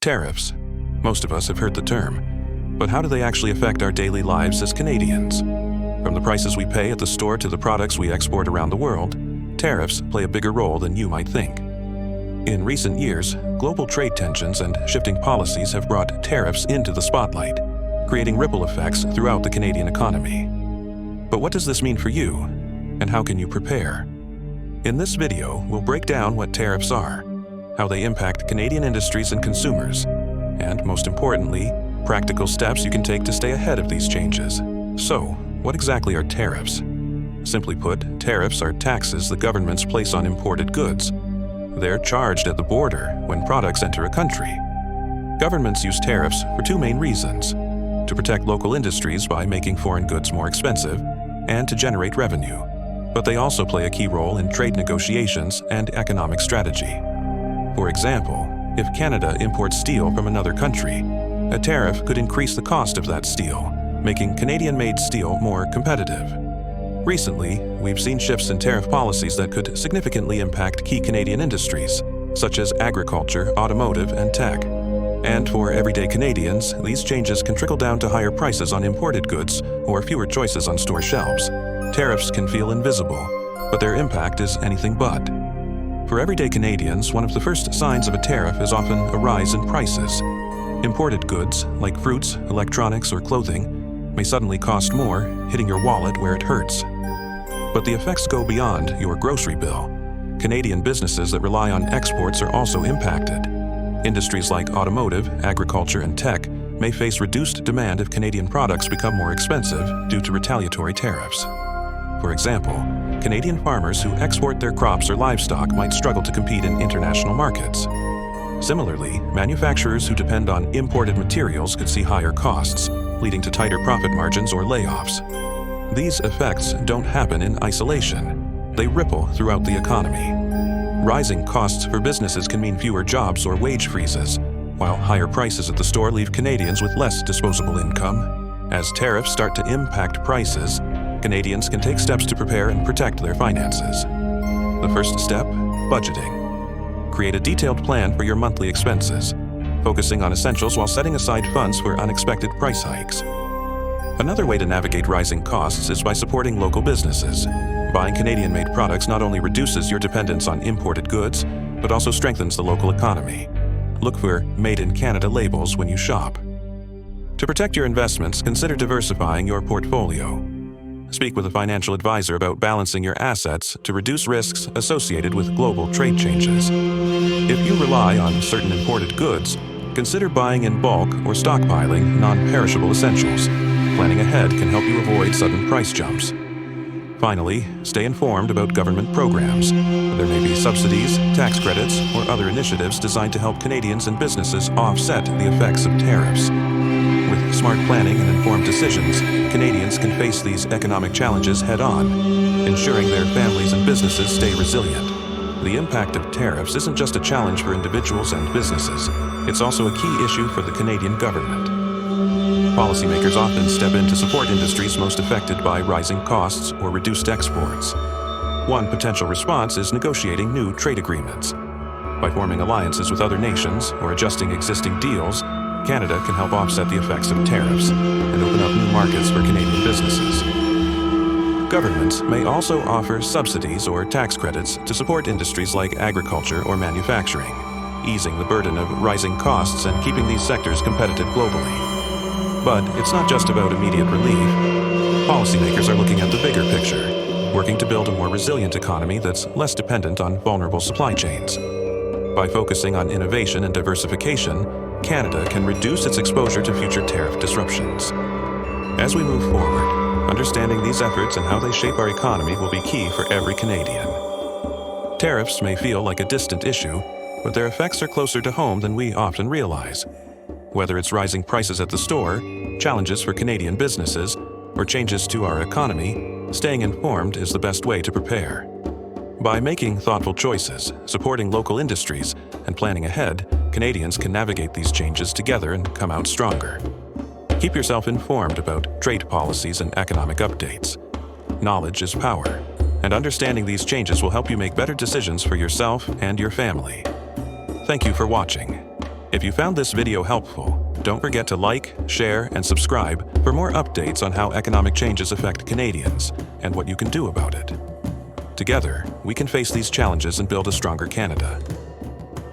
Tariffs. Most of us have heard the term, but how do they actually affect our daily lives as Canadians? From the prices we pay at the store to the products we export around the world, tariffs play a bigger role than you might think. In recent years, global trade tensions and shifting policies have brought tariffs into the spotlight, creating ripple effects throughout the Canadian economy. But what does this mean for you, and how can you prepare? In this video, we'll break down what tariffs are, how they impact Canadian industries and consumers, and most importantly, practical steps you can take to stay ahead of these changes. So, what exactly are tariffs? Simply put, tariffs are taxes the governments place on imported goods. They're charged at the border when products enter a country. Governments use tariffs for two main reasons: to protect local industries by making foreign goods more expensive, and to generate revenue. But they also play a key role in trade negotiations and economic strategy. For example, if Canada imports steel from another country, a tariff could increase the cost of that steel, making Canadian-made steel more competitive. Recently, we've seen shifts in tariff policies that could significantly impact key Canadian industries, such as agriculture, automotive, and tech. And for everyday Canadians, these changes can trickle down to higher prices on imported goods or fewer choices on store shelves. Tariffs can feel invisible, but their impact is anything but. For everyday Canadians, one of the first signs of a tariff is often a rise in prices. Imported goods, like fruits, electronics, or clothing, may suddenly cost more, hitting your wallet where it hurts. But the effects go beyond your grocery bill. Canadian businesses that rely on exports are also impacted. Industries like automotive, agriculture, and tech may face reduced demand if Canadian products become more expensive due to retaliatory tariffs. For example, Canadian farmers who export their crops or livestock might struggle to compete in international markets. Similarly, manufacturers who depend on imported materials could see higher costs, leading to tighter profit margins or layoffs. These effects don't happen in isolation. They ripple throughout the economy. Rising costs for businesses can mean fewer jobs or wage freezes, while higher prices at the store leave Canadians with less disposable income. As tariffs start to impact prices, Canadians can take steps to prepare and protect their finances. The first step: budgeting. Create a detailed plan for your monthly expenses, focusing on essentials while setting aside funds for unexpected price hikes. Another way to navigate rising costs is by supporting local businesses. Buying Canadian-made products not only reduces your dependence on imported goods, but also strengthens the local economy. Look for Made in Canada labels when you shop. To protect your investments, consider diversifying your portfolio. Speak with a financial advisor about balancing your assets to reduce risks associated with global trade changes. If you rely on certain imported goods, consider buying in bulk or stockpiling non-perishable essentials. Planning ahead can help you avoid sudden price jumps. Finally, stay informed about government programs. There may be subsidies, tax credits, or other initiatives designed to help Canadians and businesses offset the effects of tariffs. With smart planning and informed decisions, Canadians can face these economic challenges head-on, ensuring their families and businesses stay resilient. The impact of tariffs isn't just a challenge for individuals and businesses, it's also a key issue for the Canadian government. Policymakers often step in to support industries most affected by rising costs or reduced exports. One potential response is negotiating new trade agreements. By forming alliances with other nations or adjusting existing deals, Canada can help offset the effects of tariffs and open up new markets for Canadian businesses. Governments may also offer subsidies or tax credits to support industries like agriculture or manufacturing, easing the burden of rising costs and keeping these sectors competitive globally. But it's not just about immediate relief. Policymakers are looking at the bigger picture, working to build a more resilient economy that's less dependent on vulnerable supply chains. By focusing on innovation and diversification, Canada can reduce its exposure to future tariff disruptions. As we move forward, understanding these efforts and how they shape our economy will be key for every Canadian. Tariffs may feel like a distant issue, but their effects are closer to home than we often realize. Whether it's rising prices at the store, challenges for Canadian businesses, or changes to our economy, staying informed is the best way to prepare. By making thoughtful choices, supporting local industries, and planning ahead, Canadians can navigate these changes together and come out stronger. Keep yourself informed about trade policies and economic updates. Knowledge is power, and understanding these changes will help you make better decisions for yourself and your family. Thank you for watching. If you found this video helpful, don't forget to like, share, and subscribe for more updates on how economic changes affect Canadians and what you can do about it. Together, we can face these challenges and build a stronger Canada.